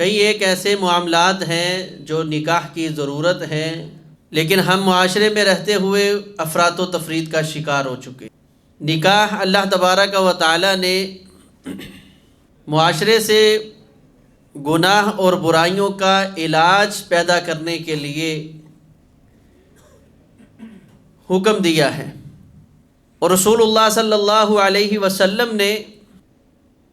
کئی ایک ایسے معاملات ہیں جو نکاح کی ضرورت ہیں، لیکن ہم معاشرے میں رہتے ہوئے افراط و تفرید کا شکار ہو چکے۔ نکاح اللہ تبارک و تعالی نے معاشرے سے گناہ اور برائیوں کا علاج پیدا کرنے کے لیے حکم دیا ہے، اور رسول اللہ صلی اللہ علیہ وسلم نے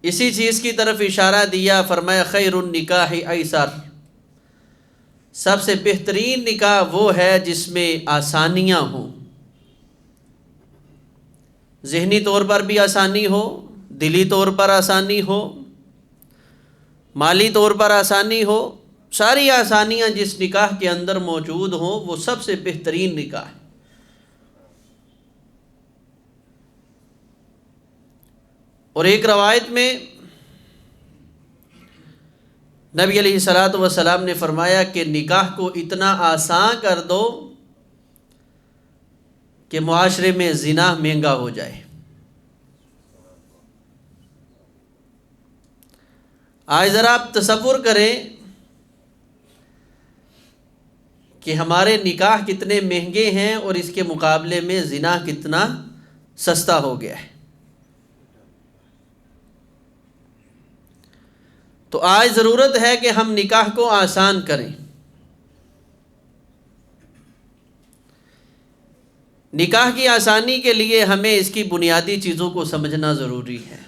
اسی چیز کی طرف اشارہ دیا، فرمایا خیر النکاح ایسر، سب سے بہترین نکاح وہ ہے جس میں آسانیاں ہوں، ذہنی طور پر بھی آسانی ہو، دلی طور پر آسانی ہو، مالی طور پر آسانی ہو، ساری آسانیاں جس نکاح کے اندر موجود ہوں وہ سب سے بہترین نکاح ہے۔ اور ایک روایت میں نبی علیہ الصلوۃ والسلام نے فرمایا کہ نکاح کو اتنا آسان کر دو کہ معاشرے میں زنا مہنگا ہو جائے۔ آج ذرا آپ تصور کریں کہ ہمارے نکاح کتنے مہنگے ہیں اور اس کے مقابلے میں زنا کتنا سستا ہو گیا ہے۔ تو آج ضرورت ہے کہ ہم نکاح کو آسان کریں۔ نکاح کی آسانی کے لیے ہمیں اس کی بنیادی چیزوں کو سمجھنا ضروری ہے۔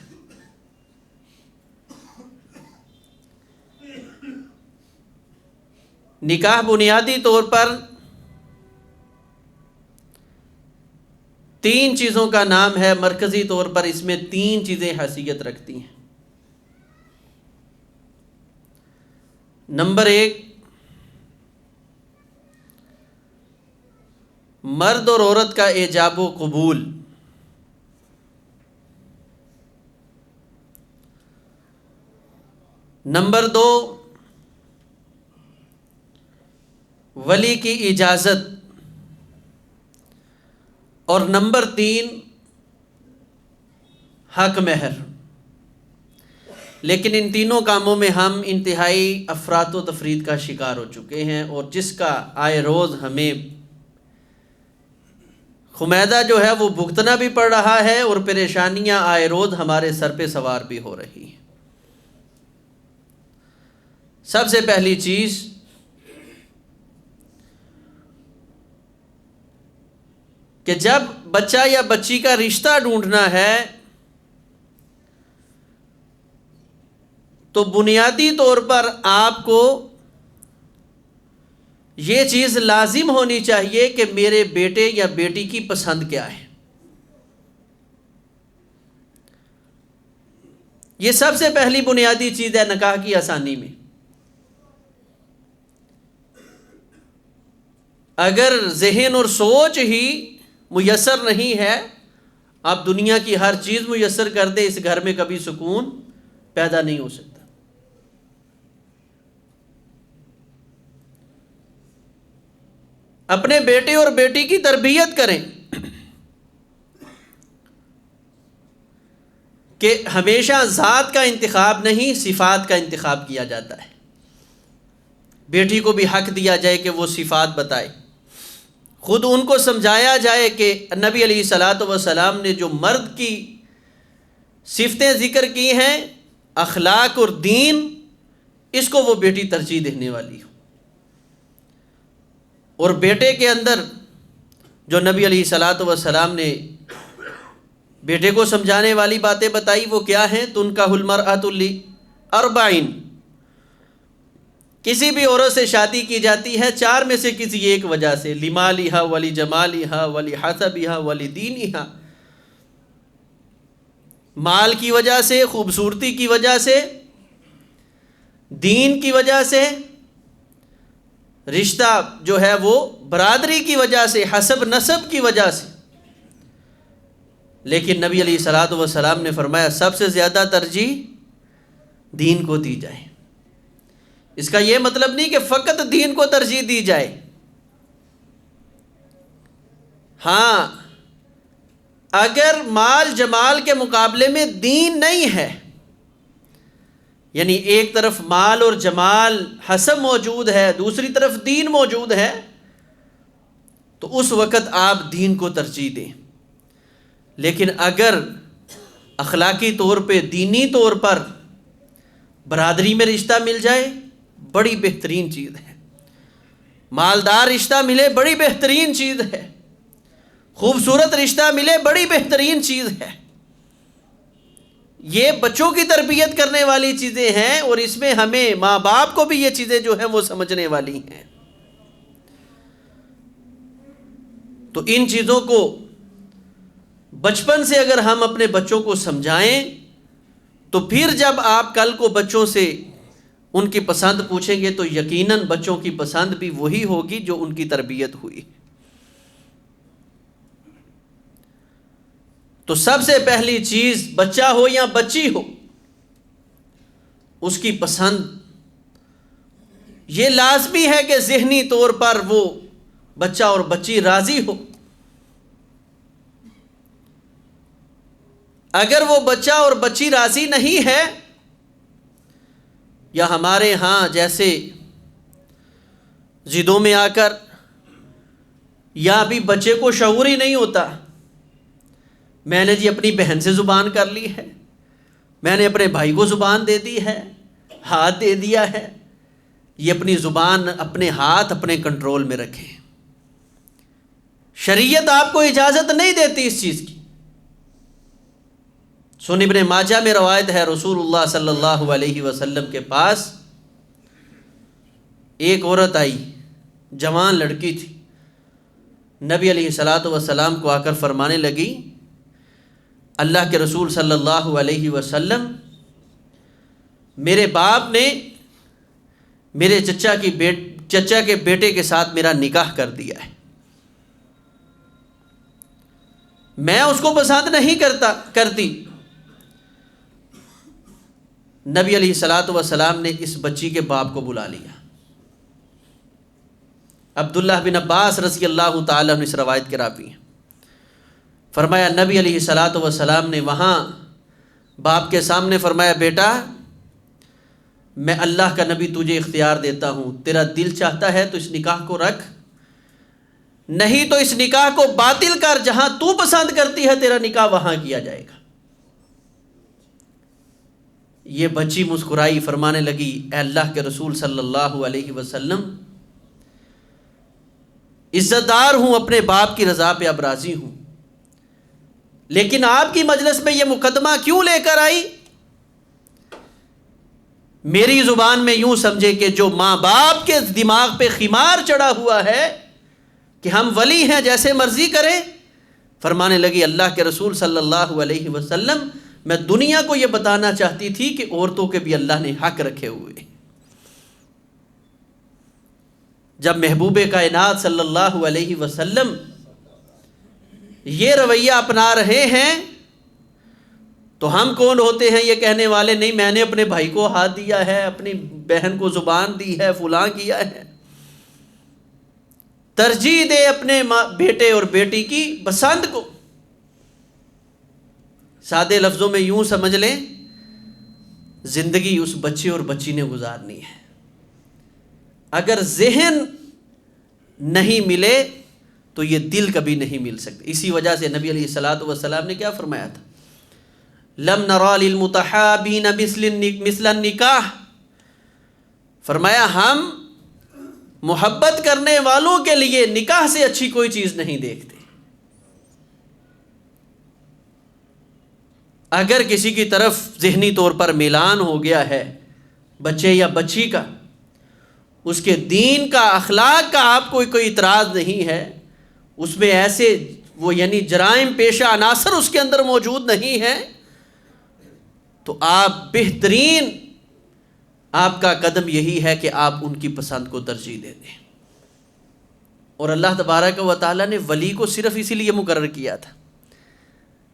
نکاح بنیادی طور پر تین چیزوں کا نام ہے، مرکزی طور پر اس میں تین چیزیں حیثیت رکھتی ہیں۔ نمبر ایک، مرد اور عورت کا ایجاب و قبول۔ نمبر دو، ولی کی اجازت۔ اور نمبر تین، حق مہر۔ لیکن ان تینوں کاموں میں ہم انتہائی افراط و تفرید کا شکار ہو چکے ہیں، اور جس کا آئے روز ہمیں خمیدہ جو ہے وہ بھگتنا بھی پڑ رہا ہے، اور پریشانیاں آئے روز ہمارے سر پہ سوار بھی ہو رہی ہیں۔ سب سے پہلی چیز، کہ جب بچہ یا بچی کا رشتہ ڈھونڈنا ہے تو بنیادی طور پر آپ کو یہ چیز لازم ہونی چاہیے کہ میرے بیٹے یا بیٹی کی پسند کیا ہے۔ یہ سب سے پہلی بنیادی چیز ہے نکاح کی آسانی میں۔ اگر ذہن اور سوچ ہی میسر نہیں ہے، آپ دنیا کی ہر چیز میسر کر دیں، اس گھر میں کبھی سکون پیدا نہیں ہو سکتا۔ اپنے بیٹے اور بیٹی کی تربیت کریں کہ ہمیشہ ذات کا انتخاب نہیں، صفات کا انتخاب کیا جاتا ہے۔ بیٹی کو بھی حق دیا جائے کہ وہ صفات بتائے، خود ان کو سمجھایا جائے کہ نبی علیہ الصلوۃ والسلام نے جو مرد کی صفتیں ذکر کی ہیں، اخلاق اور دین، اس کو وہ بیٹی ترجیح دینے والی ہو۔ اور بیٹے کے اندر جو نبی علیہ الصلوۃ والسلام نے بیٹے کو سمجھانے والی باتیں بتائی وہ کیا ہیں؟ تنکح المرأۃ لأربع، کسی بھی عورت سے شادی کی جاتی ہے چار میں سے کسی ایک وجہ سے، لمالہا ولجمالہا ولحسبہا ولدینہا، مال کی وجہ سے، خوبصورتی کی وجہ سے، دین کی وجہ سے، رشتہ جو ہے وہ برادری کی وجہ سے، حسب نسب کی وجہ سے۔ لیکن نبی علیہ الصلوۃ والسلام نے فرمایا سب سے زیادہ ترجیح دین کو دی جائے۔ اس کا یہ مطلب نہیں کہ فقط دین کو ترجیح دی جائے، ہاں اگر مال جمال کے مقابلے میں دین نہیں ہے یعنی ایک طرف مال اور جمال حسب موجود ہے، دوسری طرف دین موجود ہے، تو اس وقت آپ دین کو ترجیح دیں۔ لیکن اگر اخلاقی طور پہ، دینی طور پر برادری میں رشتہ مل جائے، بڑی بہترین چیز ہے۔ مالدار رشتہ ملے، بڑی بہترین چیز ہے۔ خوبصورت رشتہ ملے، بڑی بہترین چیز ہے۔ یہ بچوں کی تربیت کرنے والی چیزیں ہیں، اور اس میں ہمیں ماں باپ کو بھی یہ چیزیں جو ہیں وہ سمجھنے والی ہیں۔ تو ان چیزوں کو بچپن سے اگر ہم اپنے بچوں کو سمجھائیں، تو پھر جب آپ کل کو بچوں سے ان کی پسند پوچھیں گے تو یقیناً بچوں کی پسند بھی وہی ہوگی جو ان کی تربیت ہوئی۔ تو سب سے پہلی چیز، بچہ ہو یا بچی ہو، اس کی پسند یہ لازمی ہے کہ ذہنی طور پر وہ بچہ اور بچی راضی ہو۔ اگر وہ بچہ اور بچی راضی نہیں ہے، یا ہمارے ہاں جیسے ضدوں میں آ کر، یا ابھی بچے کو شعور ہی نہیں ہوتا، میں نے جی اپنی بہن سے زبان کر لی ہے، میں نے اپنے بھائی کو زبان دے دی ہے، ہاتھ دے دیا ہے، یہ اپنی زبان، اپنے ہاتھ اپنے کنٹرول میں رکھیں۔ شریعت آپ کو اجازت نہیں دیتی اس چیز کی۔ سنن ابن ماجہ میں روایت ہے، رسول اللہ صلی اللہ علیہ وسلم کے پاس ایک عورت آئی، جوان لڑکی تھی، نبی علیہ الصلاۃ والسلام کو آ کر فرمانے لگی، اللہ کے رسول صلی اللہ علیہ وسلم، میرے باپ نے میرے چچا کے بیٹے کے ساتھ میرا نکاح کر دیا ہے، میں اس کو پسند نہیں کرتی۔ نبی علیہ الصلاۃ والسلام نے اس بچی کے باپ کو بلا لیا۔ عبداللہ بن عباس رضی اللہ تعالیٰ عنہ اس روایت کے راوی ہیں۔ فرمایا نبی علیہ الصلاۃ والسلام نے وہاں باپ کے سامنے فرمایا، بیٹا میں اللہ کا نبی تجھے اختیار دیتا ہوں، تیرا دل چاہتا ہے تو اس نکاح کو رکھ، نہیں تو اس نکاح کو باطل کر، جہاں تو پسند کرتی ہے تیرا نکاح وہاں کیا جائے گا۔ یہ بچی مسکرائی، فرمانے لگی، اے اللہ کے رسول صلی اللہ علیہ وسلم، عزت دار ہوں، اپنے باپ کی رضا پہ اب راضی ہوں، لیکن آپ کی مجلس میں یہ مقدمہ کیوں لے کر آئی؟ میری زبان میں یوں سمجھے کہ جو ماں باپ کے دماغ پہ خمار چڑھا ہوا ہے کہ ہم ولی ہیں، جیسے مرضی کریں، فرمانے لگی، اللہ کے رسول صلی اللہ علیہ وسلم، میں دنیا کو یہ بتانا چاہتی تھی کہ عورتوں کے بھی اللہ نے حق رکھے ہوئے۔ جب محبوب کائنات صلی اللہ علیہ وسلم یہ رویہ اپنا رہے ہیں تو ہم کون ہوتے ہیں یہ کہنے والے، نہیں میں نے اپنے بھائی کو ہاتھ دیا ہے، اپنی بہن کو زبان دی ہے، فلاں کیا ہے۔ ترجیح دے اپنے بیٹے اور بیٹی کی پسند کو۔ سادے لفظوں میں یوں سمجھ لیں، زندگی اس بچے اور بچی نے گزارنی ہے۔ اگر ذہن نہیں ملے تو یہ دل کبھی نہیں مل سکتا۔ اسی وجہ سے نبی علیہ الصلاۃ والسلام نے کیا فرمایا تھا، لم نرا للمتحابین مثل النکاح، فرمایا ہم محبت کرنے والوں کے لیے نکاح سے اچھی کوئی چیز نہیں دیکھتے۔ اگر کسی کی طرف ذہنی طور پر میلان ہو گیا ہے بچے یا بچی کا، اس کے دین کا، اخلاق کا آپ کو کوئی اعتراض نہیں ہے، اس میں ایسے وہ یعنی جرائم پیشہ عناصر اس کے اندر موجود نہیں ہے، تو آپ بہترین، آپ کا قدم یہی ہے کہ آپ ان کی پسند کو ترجیح دے دیں۔ اور اللہ تبارک و تعالیٰ نے ولی کو صرف اسی لیے مقرر کیا تھا،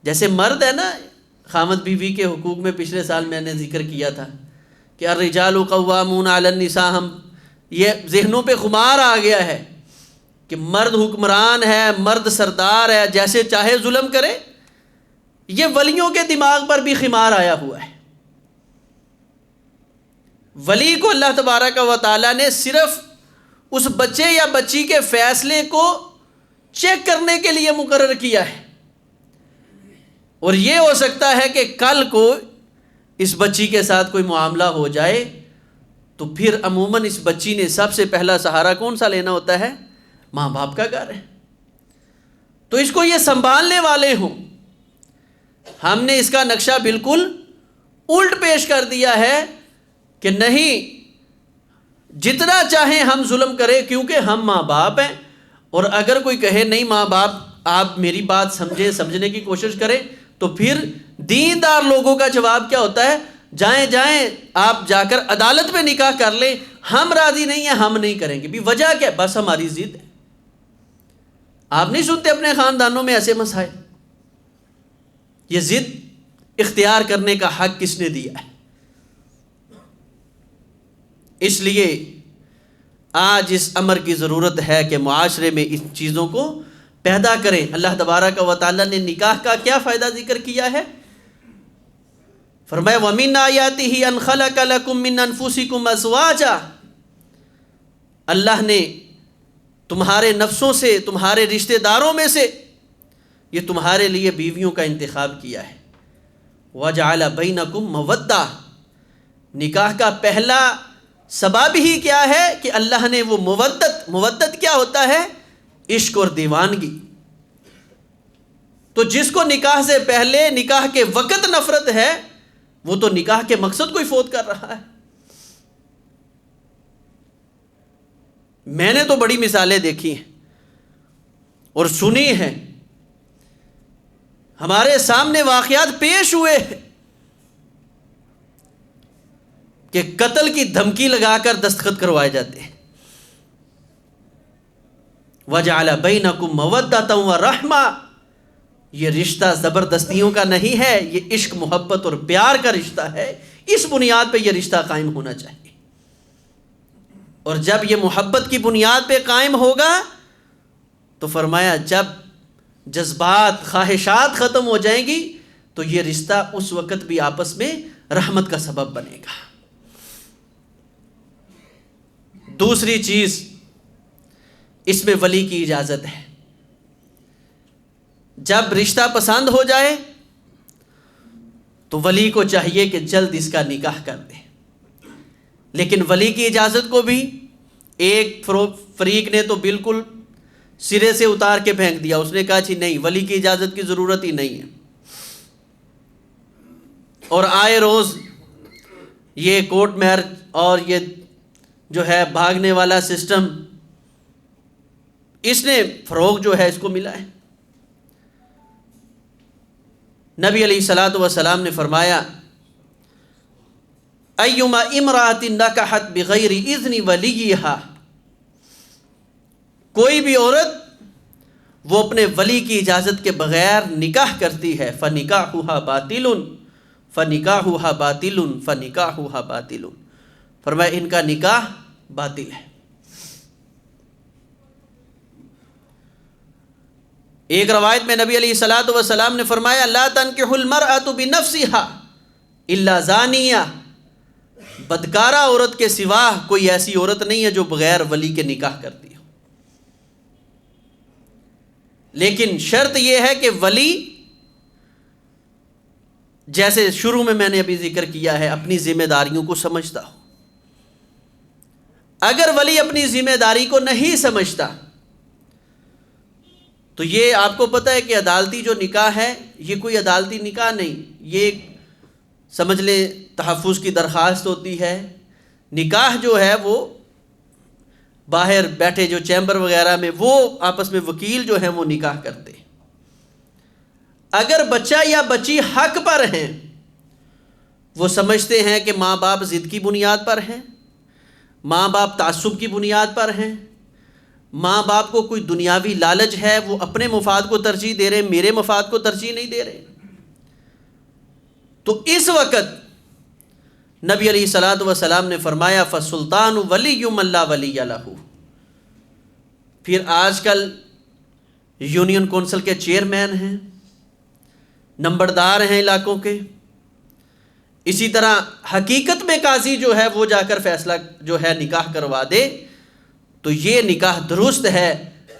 جیسے مرد ہے نا، خامد بیوی کے حقوق میں پچھلے سال میں نے ذکر کیا تھا کہ الرجال قوامون علی النساء، ہم یہ ذہنوں پہ خمار آ گیا ہے کہ مرد حکمران ہے، مرد سردار ہے، جیسے چاہے ظلم کرے۔ یہ ولیوں کے دماغ پر بھی خمار آیا ہوا ہے۔ ولی کو اللہ تبارک و تعالیٰ نے صرف اس بچے یا بچی کے فیصلے کو چیک کرنے کے لیے مقرر کیا ہے، اور یہ ہو سکتا ہے کہ کل کو اس بچی کے ساتھ کوئی معاملہ ہو جائے تو پھر عموماً اس بچی نے سب سے پہلا سہارا کون سا لینا ہوتا ہے؟ ماں باپ کا گھر ہے، تو اس کو یہ سنبھالنے والے ہوں۔ ہم نے اس کا نقشہ بالکل الٹ پیش کر دیا ہے کہ نہیں، جتنا چاہیں ہم ظلم کریں کیونکہ ہم ماں باپ ہیں، اور اگر کوئی کہے نہیں ماں باپ آپ میری بات سمجھیں، سمجھنے کی کوشش کریں، تو پھر دیندار لوگوں کا جواب کیا ہوتا ہے؟ جائیں آپ جا کر عدالت میں نکاح کر لیں، ہم راضی نہیں ہیں، ہم نہیں کریں گے۔ بھی وجہ کیا؟ بس ہماری ضد ہے۔ آپ نہیں سنتے اپنے خاندانوں میں ایسے مسائل؟ یہ ضد اختیار کرنے کا حق کس نے دیا ہے؟ اس لیے آج اس امر کی ضرورت ہے کہ معاشرے میں ان چیزوں کو پیدا کریں۔ اللہ تبارک و تعالیٰ نے نکاح کا کیا فائدہ ذکر کیا ہے؟ فرمایا وَمِنْ آیَاتِهِ أَنْ خَلَقَ لَكُم مِّنْ أَنفُسِكُمْ أَزْوَاجًا، اللہ نے تمہارے نفسوں سے، تمہارے رشتہ داروں میں سے یہ تمہارے لیے بیویوں کا انتخاب کیا ہے۔ وَجَعَلَ بَيْنَكُمْ مَوَدَّةً، نکاح کا پہلا سبب ہی کیا ہے کہ اللہ نے وہ مودت کیا ہوتا ہے؟ عشق اور دیوانگی۔ تو جس کو نکاح سے پہلے، نکاح کے وقت نفرت ہے، وہ تو نکاح کے مقصد کو ہی فوت کر رہا ہے۔ میں نے تو بڑی مثالیں دیکھی ہیں اور سنی ہیں، ہمارے سامنے واقعات پیش ہوئے ہیں کہ قتل کی دھمکی لگا کر دستخط کروائے جاتے ہیں۔ وَجَعَلَ بَيْنَكُمْ مَوَدَّةً وَرَحْمَةً، یہ رشتہ زبردستیوں کا نہیں ہے، یہ عشق، محبت اور پیار کا رشتہ ہے۔ اس بنیاد پہ یہ رشتہ قائم ہونا چاہیے، اور جب یہ محبت کی بنیاد پہ قائم ہوگا تو فرمایا جب جذبات، خواہشات ختم ہو جائیں گی تو یہ رشتہ اس وقت بھی آپس میں رحمت کا سبب بنے گا۔ دوسری چیز، اس میں ولی کی اجازت ہے۔ جب رشتہ پسند ہو جائے تو ولی کو چاہیے کہ جلد اس کا نکاح کر دے، لیکن ولی کی اجازت کو بھی ایک فریق نے تو بالکل سرے سے اتار کے پھینک دیا، اس نے کہا جی نہیں، ولی کی اجازت کی ضرورت ہی نہیں ہے، اور آئے روز یہ کورٹ میرج اور یہ جو ہے بھاگنے والا سسٹم، اس نے فروغ جو ہے اس کو ملا ہے۔ نبی علیہ الصلوۃ والسلام نے فرمایا ایما امرأۃ نکحت بغیر اذن ولیہا، کوئی بھی عورت وہ اپنے ولی کی اجازت کے بغیر نکاح کرتی ہے، فنکاحها باطل فنکاحها باطل فنکاحها باطل، فرمایا ان کا نکاح باطل ہے۔ ایک روایت میں نبی علیہ الصلوۃ والسلام نے فرمایا لا تنکح المرأۃ بنفسها الا زانیہ، بدکارہ عورت کے سوا کوئی ایسی عورت نہیں ہے جو بغیر ولی کے نکاح کرتی ہو، لیکن شرط یہ ہے کہ ولی، جیسے شروع میں نے ابھی ذکر کیا ہے، اپنی ذمہ داریوں کو سمجھتا ہو۔ اگر ولی اپنی ذمہ داری کو نہیں سمجھتا تو یہ آپ کو پتہ ہے کہ عدالتی جو نکاح ہے یہ کوئی عدالتی نکاح نہیں، یہ سمجھ لیں تحفظ کی درخواست ہوتی ہے۔ نکاح جو ہے وہ باہر بیٹھے جو چیمبر وغیرہ میں وہ آپس میں وکیل جو ہیں وہ نکاح کرتے ہیں۔ اگر بچہ یا بچی حق پر ہیں، وہ سمجھتے ہیں کہ ماں باپ ضد کی بنیاد پر ہیں، ماں باپ تعصب کی بنیاد پر ہیں، ماں باپ کو کوئی دنیاوی لالچ ہے، وہ اپنے مفاد کو ترجیح دے رہے ہیں، میرے مفاد کو ترجیح نہیں دے رہے، تو اس وقت نبی علیہ الصلوۃ والسلام نے فرمایا فالسلطان ولی من لا ولی لہ، پھر آج کل یونین کونسل کے چیئرمین ہیں، نمبردار ہیں علاقوں کے، اسی طرح حقیقت میں قاضی جو ہے وہ جا کر فیصلہ جو ہے نکاح کروا دے تو یہ نکاح درست ہے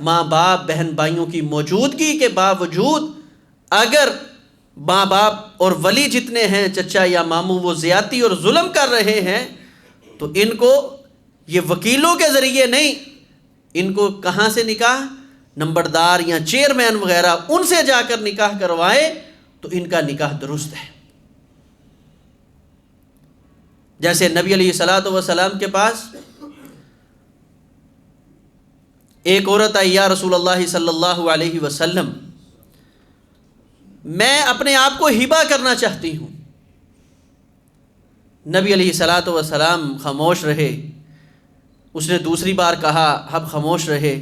ماں باپ بہن بھائیوں کی موجودگی کے باوجود۔ اگر ماں باپ اور ولی جتنے ہیں چچا یا ماموں وہ زیادتی اور ظلم کر رہے ہیں تو ان کو یہ وکیلوں کے ذریعے نہیں، ان کو کہاں سے نکاح، نمبردار یا چیئرمین وغیرہ ان سے جا کر نکاح کروائے تو ان کا نکاح درست ہے۔ جیسے نبی علیہ الصلوۃ والسلام کے پاس ایک عورت آئی، یا رسول اللہ صلی اللہ علیہ وسلم میں اپنے آپ کو ہبہ کرنا چاہتی ہوں۔ نبی علیہ الصلوۃ والسلام خاموش رہے، اس نے دوسری بار کہا، اب خاموش رہے۔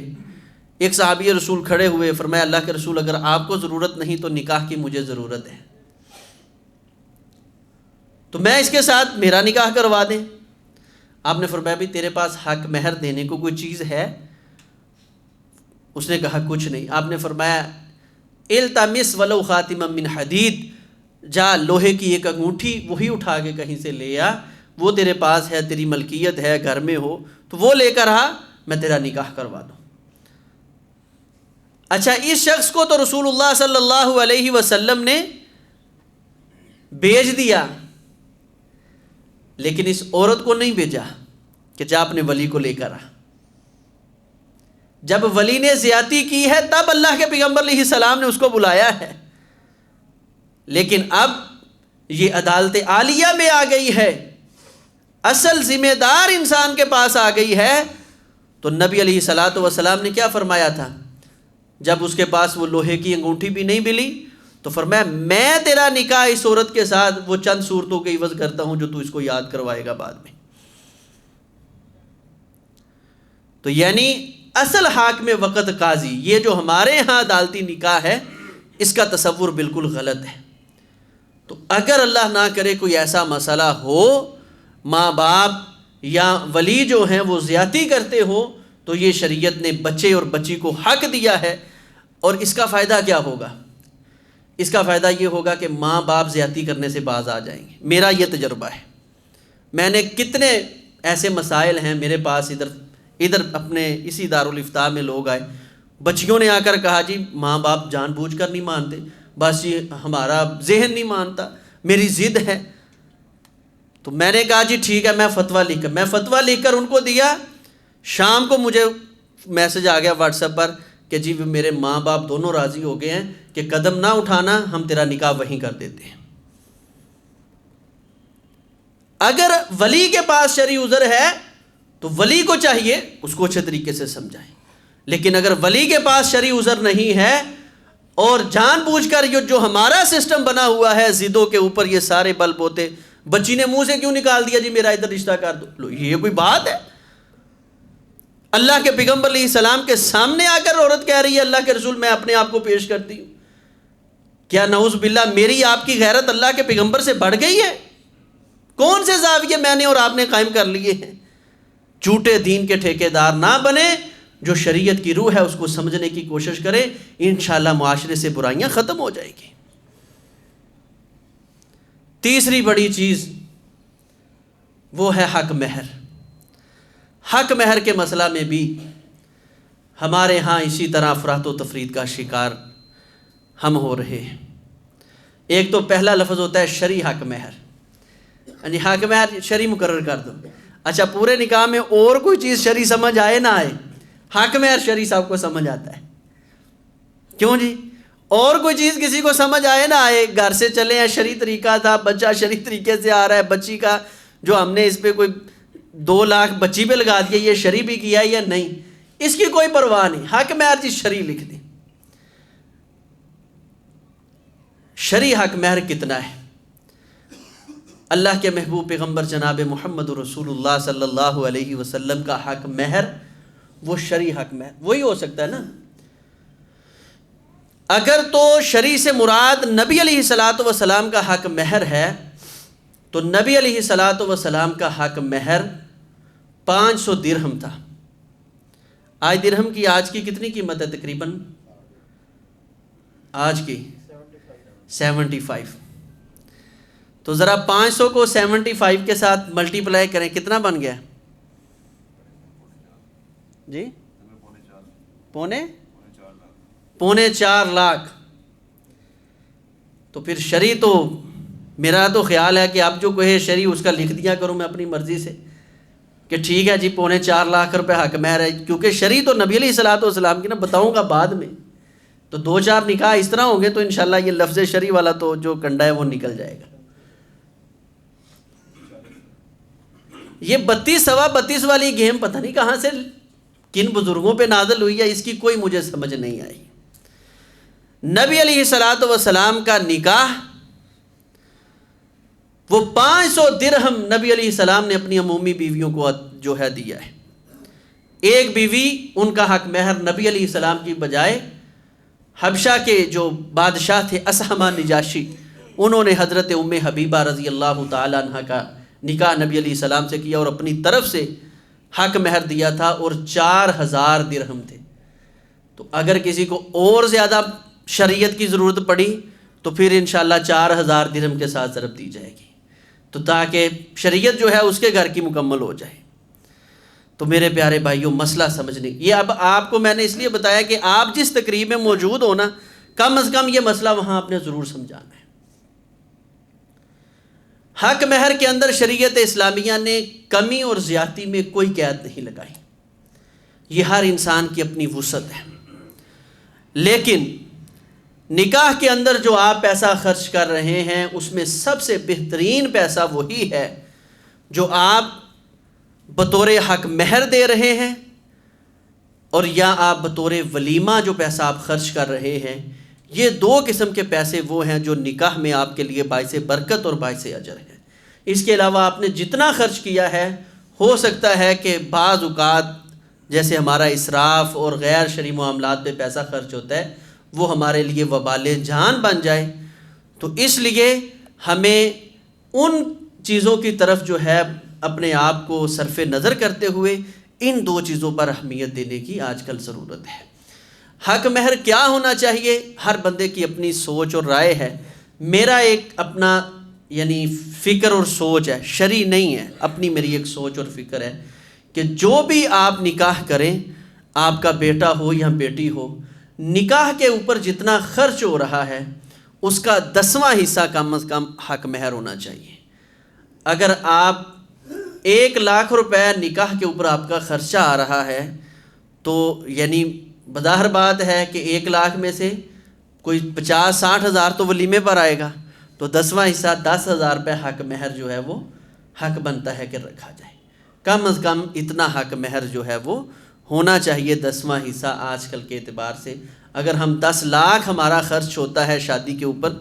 ایک صحابی رسول کھڑے ہوئے، فرمایا اللہ کے رسول اگر آپ کو ضرورت نہیں تو نکاح کی مجھے ضرورت ہے، تو میں اس کے ساتھ میرا نکاح کروا دیں۔ آپ نے فرمایا بھی تیرے پاس حق مہر دینے کو کوئی چیز ہے؟ اس نے کہا کچھ نہیں۔ آپ نے فرمایا التمس ولو خاتما من حدید، جا لوہے کی ایک انگوٹھی وہی اٹھا کے کہیں سے لے آ، وہ تیرے پاس ہے، تیری ملکیت ہے، گھر میں ہو تو وہ لے کر آ، میں تیرا نکاح کروا دوں۔ اچھا، اس شخص کو تو رسول اللہ صلی اللہ علیہ وسلم نے بھیج دیا، لیکن اس عورت کو نہیں بھیجا کہ جا اپنے ولی کو لے کر آ۔ جب ولی نے زیادتی کی ہے تب اللہ کے پیغمبر علیہ السلام نے اس کو بلایا ہے، لیکن اب یہ عدالت عالیہ میں آ گئی ہے، اصل ذمہ دار انسان کے پاس آ گئی ہے، تو نبی علیہ الصلوۃ والسلام نے کیا فرمایا تھا جب اس کے پاس وہ لوہے کی انگوٹھی بھی نہیں ملی؟ تو فرمایا میں تیرا نکاح اس عورت کے ساتھ وہ چند صورتوں کے عوض کرتا ہوں جو تو اس کو یاد کروائے گا بعد میں۔ تو یعنی اصل حاکم وقت قاضی، یہ جو ہمارے ہاں عدالتی نکاح ہے اس کا تصور بالکل غلط ہے۔ تو اگر اللہ نہ کرے کوئی ایسا مسئلہ ہو، ماں باپ یا ولی جو ہیں وہ زیادتی کرتے ہو، تو یہ شریعت نے بچے اور بچی کو حق دیا ہے۔ اور اس کا فائدہ کیا ہوگا؟ اس کا فائدہ یہ ہوگا کہ ماں باپ زیادتی کرنے سے باز آ جائیں گے۔ میرا یہ تجربہ ہے، میں نے کتنے ایسے مسائل ہیں میرے پاس، ادھر اپنے اسی دارالافتاء میں لوگ آئے، بچیوں نے آ کر کہا جی ماں باپ جان بوجھ کر نہیں مانتے، بس یہ ہمارا ذہن نہیں مانتا، میری ضد ہے۔ تو میں نے کہا جی ٹھیک ہے، میں فتویٰ لکھ کر ان کو دیا۔ شام کو مجھے میسج آ گیا واٹس ایپ پر کہ جی میرے ماں باپ دونوں راضی ہو گئے ہیں کہ قدم نہ اٹھانا، ہم تیرا نکاح وہیں کر دیتے ہیں۔ اگر ولی کے پاس شرعی عذر ہے تو ولی کو چاہیے اس کو اچھے طریقے سے سمجھائیں، لیکن اگر ولی کے پاس شرعی عذر نہیں ہے اور جان بوجھ کر یہ جو ہمارا سسٹم بنا ہوا ہے ضدوں کے اوپر یہ سارے بل بوتے، بچی نے منہ سے کیوں نکال دیا جی میرا ادھر رشتہ کر دو، یہ کوئی بات ہے؟ اللہ کے پیغمبر علیہ السلام کے سامنے آ کر عورت کہہ رہی ہے اللہ کے رسول میں اپنے آپ کو پیش کرتی ہوں، کیا نعوذ باللہ میری آپ کی غیرت اللہ کے پیغمبر سے بڑھ گئی ہے؟ کون سے زاویے میں نے اور آپ نے قائم کر لیے ہیں؟ جھوٹے دین کے ٹھیکیدار نہ بنے، جو شریعت کی روح ہے اس کو سمجھنے کی کوشش کریں، انشاءاللہ معاشرے سے برائیاں ختم ہو جائیں گی۔ تیسری بڑی چیز وہ ہے حق مہر۔ حق مہر کے مسئلہ میں بھی ہمارے ہاں اسی طرح افراط و تفرید کا شکار ہم ہو رہے ہیں۔ ایک تو پہلا لفظ ہوتا ہے شرعی حق مہر، یعنی حق مہر شرعی مقرر کر دو۔ اچھا، پورے نکاح میں اور کوئی چیز شرعی سمجھ آئے نہ آئے، حق مہر شرعی صاحب کو سمجھ آتا ہے۔ کیوں جی؟ اور کوئی چیز کسی کو سمجھ آئے نہ آئے، گھر سے چلے ہیں شرعی طریقہ تھا، بچہ شرعی طریقے سے آ رہا ہے، بچی کا جو ہم نے اس پہ کوئی 2 لاکھ بچی پہ لگا دیا، یہ شرعی بھی کیا یا نہیں، اس کی کوئی پرواہ نہیں، حق مہر چیز شرعی لکھ دی۔ شرعی حق مہر کتنا ہے؟ اللہ کے محبوب پیغمبر جناب محمد رسول اللہ صلی اللہ علیہ وسلم کا حق مہر، وہ شرعی حق مہر وہی ہو سکتا ہے نا۔ اگر تو شرعی سے مراد نبی علیہ الصلوۃ والسلام کا حق مہر ہے تو نبی علیہ الصلوۃ والسلام کا حق مہر 500 درہم تھا۔ آج درہم کی آج کی کتنی قیمت ہے تقریباً؟ آج کی 75۔ تو ذرا 500 کو 75 کے ساتھ ملٹی پلائی کریں، کتنا بن گیا جی؟ پونے 4 لاکھ۔ تو پھر شرعی تو میرا تو خیال ہے کہ اب جو کوئی شرعی اس کا لکھ دیا کروں میں اپنی مرضی سے کہ ٹھیک ہے جی 4.25 لاکھ روپے حق مہر ہے، کیونکہ شرعی تو نبی علیہ الصلوۃ والسلام کی نا بتاؤں گا بعد میں، تو 2-4 نکاح اس طرح ہوں گے تو انشاءاللہ یہ لفظ شرعی والا تو جو کنڈا ہے وہ نکل جائے گا۔ یہ 32 والی گیم پتہ نہیں کہاں سے کن بزرگوں پہ نازل ہوئی ہے، اس کی کوئی مجھے سمجھ نہیں آئی۔ نبی علیہ الصلوۃ والسلام کا نکاح وہ 500 درہم نبی علیہ السلام نے اپنی عمومی بیویوں کو جو ہے دیا ہے۔ ایک بیوی ان کا حق مہر نبی علیہ السلام کی بجائے حبشہ کے جو بادشاہ تھے اسہمہ نجاشی، انہوں نے حضرت ام حبیبہ رضی اللہ تعالی عنہ کا نکاح نبی علیہ السلام سے کیا اور اپنی طرف سے حق مہر دیا تھا، اور 4000 درہم تھے۔ تو اگر کسی کو اور زیادہ شریعت کی ضرورت پڑی تو پھر انشاءاللہ 4000 درہم کے ساتھ ضرب دی جائے گی، تو تاکہ شریعت جو ہے اس کے گھر کی مکمل ہو جائے۔ تو میرے پیارے بھائیوں، مسئلہ سمجھنے یہ اب آپ کو میں نے اس لیے بتایا کہ آپ جس تقریب میں موجود ہو نا، کم از کم یہ مسئلہ وہاں آپ نے ضرور سمجھانا ہے۔ حق مہر کے اندر شریعت اسلامیہ نے کمی اور زیادتی میں کوئی قید نہیں لگائی، یہ ہر انسان کی اپنی وسعت ہے۔ لیکن نکاح کے اندر جو آپ پیسہ خرچ کر رہے ہیں اس میں سب سے بہترین پیسہ وہی ہے جو آپ بطور حق مہر دے رہے ہیں، اور یا آپ بطور ولیمہ جو پیسہ آپ خرچ کر رہے ہیں۔ یہ 2 قسم کے پیسے وہ ہیں جو نکاح میں آپ کے لیے باعث برکت اور باعث اجر ہے۔ اس کے علاوہ آپ نے جتنا خرچ کیا ہے، ہو سکتا ہے کہ بعض اوقات جیسے ہمارا اسراف اور غیر شرعی معاملات پہ پیسہ خرچ ہوتا ہے، وہ ہمارے لیے وبال جان بن جائے۔ تو اس لیے ہمیں ان چیزوں کی طرف جو ہے اپنے آپ کو صرف نظر کرتے ہوئے ان 2 چیزوں پر اہمیت دینے کی آج کل ضرورت ہے۔ حق مہر کیا ہونا چاہیے، ہر بندے کی اپنی سوچ اور رائے ہے۔ میرا ایک اپنا یعنی فکر اور سوچ ہے، شرعی نہیں ہے، اپنی میری ایک سوچ اور فکر ہے کہ جو بھی آپ نکاح کریں، آپ کا بیٹا ہو یا بیٹی ہو، نکاح کے اوپر جتنا خرچ ہو رہا ہے اس کا 10واں حصہ کم از کم حق مہر ہونا چاہیے۔ اگر آپ 1 لاکھ روپے نکاح کے اوپر آپ کا خرچہ آ رہا ہے تو یعنی بظاہر بات ہے کہ 1 لاکھ میں سے کوئی 50-60 ہزار تو ولیمے پر آئے گا، تو 10واں حصہ 10,000 روپے حق مہر جو ہے وہ حق بنتا ہے کہ رکھا جائے۔ کم از کم اتنا حق مہر جو ہے وہ ہونا چاہیے، 10واں حصہ آج کل کے اعتبار سے۔ اگر ہم 10 لاکھ ہمارا خرچ ہوتا ہے شادی کے اوپر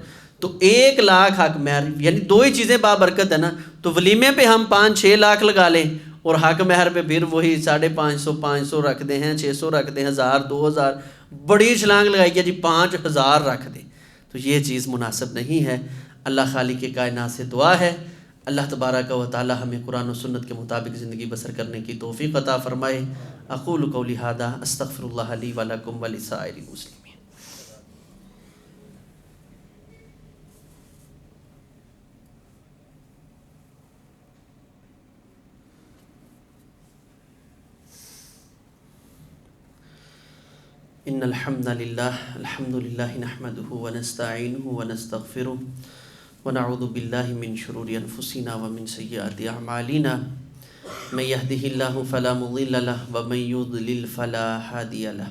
تو 1 لاکھ حق مہر، یعنی 2 ہی چیزیں بابرکت ہے نا، تو ولیمے پہ ہم 5-6 لاکھ لگا لیں اور حق مہر پہ پھر وہی 550 رکھ دیں ہیں، 600 رکھ دیں، 1000 2000 بڑی چھلانگ لگائی ہے جی 5000 رکھ دیں، تو یہ چیز مناسب نہیں ہے۔ اللہ خالق کائنات سے دعا ہے اللہ تبارک و تعالی ہمیں قرآن و سنت کے مطابق زندگی بسر کرنے کی توفیق عطا فرمائے۔ اقول قولی ھذا استغفر اللہ لی ولکم ولسائر المسلمین۔ ان الحمد للہ نحمده ونستعینه ونستغفره ونعوذ باللہ من شرور انفسنا ومن سیئات اعمالنا من يهده الله فلا مضل له ومن يضلل فلا هادي له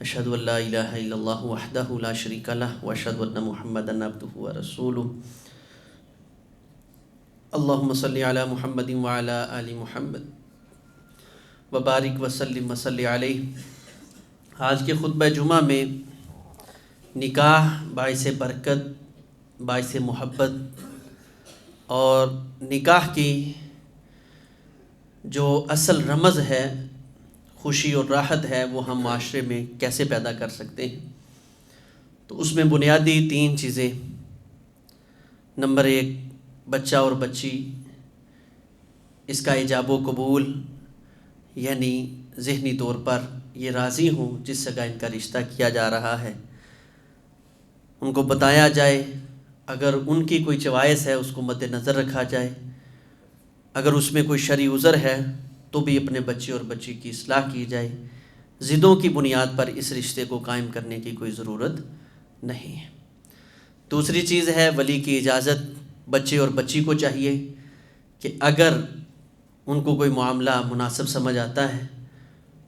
اشهد ان لا اله الا الله وحده لا شريك له واشهد ان محمدا عبده ورسوله اللهم صل على محمد وعلى آل محمد وبارک وسلم وصلی علیہ۔ آج کے خطبہ جمعہ میں نکاح باعث برکت، باعث محبت اور نکاح کی جو اصل رمز ہے، خوشی اور راحت ہے، وہ ہم معاشرے میں کیسے پیدا کر سکتے ہیں۔ تو اس میں بنیادی 3 چیزیں۔ نمبر 1، بچہ اور بچی، اس کا ایجاب و قبول، یعنی ذہنی طور پر یہ راضی ہوں جس جگہ ان کا رشتہ کیا جا رہا ہے، ان کو بتایا جائے اگر ان کی کوئی چوائس ہے اس کو مد نظر رکھا جائے، اگر اس میں کوئی شرعی عذر ہے تو بھی اپنے بچے اور بچی کی اصلاح کی جائے، ضدوں کی بنیاد پر اس رشتے کو قائم کرنے کی کوئی ضرورت نہیں ہے۔ دوسری چیز ہے ولی کی اجازت۔ بچے اور بچی کو چاہیے کہ اگر ان کو کوئی معاملہ مناسب سمجھ آتا ہے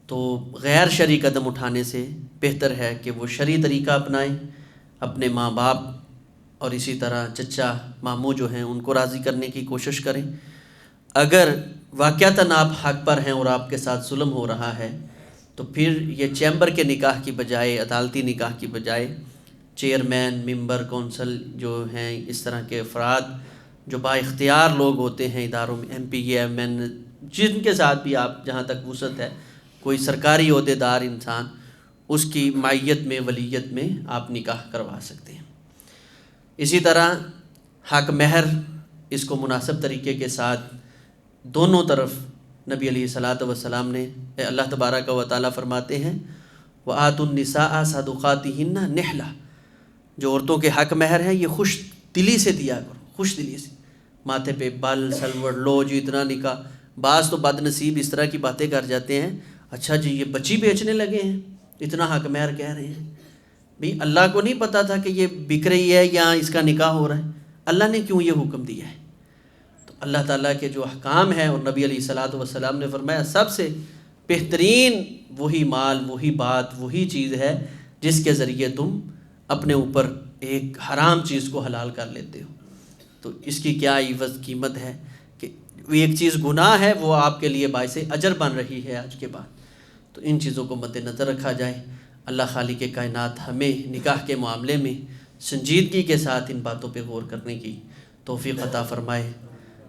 تو غیر شرعی قدم اٹھانے سے بہتر ہے کہ وہ شرعی طریقہ اپنائیں، اپنے ماں باپ اور اسی طرح چچا ماموں جو ہیں ان کو راضی کرنے کی کوشش کریں۔ اگر واقعتاً آپ حق پر ہیں اور آپ کے ساتھ ظلم ہو رہا ہے تو پھر یہ چیمبر کے نکاح کی بجائے، عدالتی نکاح کی بجائے، چیئرمین، ممبر، کونسل جو ہیں، اس طرح کے افراد جو با اختیار لوگ ہوتے ہیں اداروں میں، ایم پی اے، ایم این، جن کے ساتھ بھی آپ جہاں تک وسعت ہے کوئی سرکاری عہدیدار انسان، اس کی معیت میں، ولیت میں آپ نکاح کروا سکتے ہیں۔ اسی طرح حق مہر، اس کو مناسب طریقے کے ساتھ دونوں طرف نبی علیہ الصلاۃ والسلام نے، اللہ تبارک و تعالیٰ فرماتے ہیں وَآتُوا النِّسَاءَ صَدُقَاتِهِنَّ نِحْلَةً، جو عورتوں کے حق مہر ہیں یہ خوش دلی سے دیا کرو، خوش دلی سے، ماتھے پہ بل سلوڑ لو جو اتنا نکاح۔ بعض تو بد نصیب اس طرح کی باتیں کر جاتے ہیں، اچھا جی یہ بچی بیچنے لگے ہیں، اتنا حق مہر کہہ رہے ہیں۔ بھئی اللہ کو نہیں پتہ تھا کہ یہ بک رہی ہے یا اس کا نکاح ہو رہا ہے؟ اللہ نے کیوں یہ حکم دیا ہے؟ تو اللہ تعالیٰ کے جو احکام ہیں، اور نبی علیہ الصلاۃ والسلام نے فرمایا سب سے بہترین وہی مال، وہی بات، وہی چیز ہے جس کے ذریعے تم اپنے اوپر ایک حرام چیز کو حلال کر لیتے ہو۔ تو اس کی کیا عوض قیمت ہے کہ ایک چیز گناہ ہے وہ آپ کے لیے باعث اجر بن رہی ہے آج کے بعد۔ تو ان چیزوں کو مد نظر رکھا جائے۔ اللہ خالق کائنات ہمیں نکاح کے معاملے میں سنجیدگی کے ساتھ ان باتوں پہ غور کرنے کی توفیق عطا فرمائے۔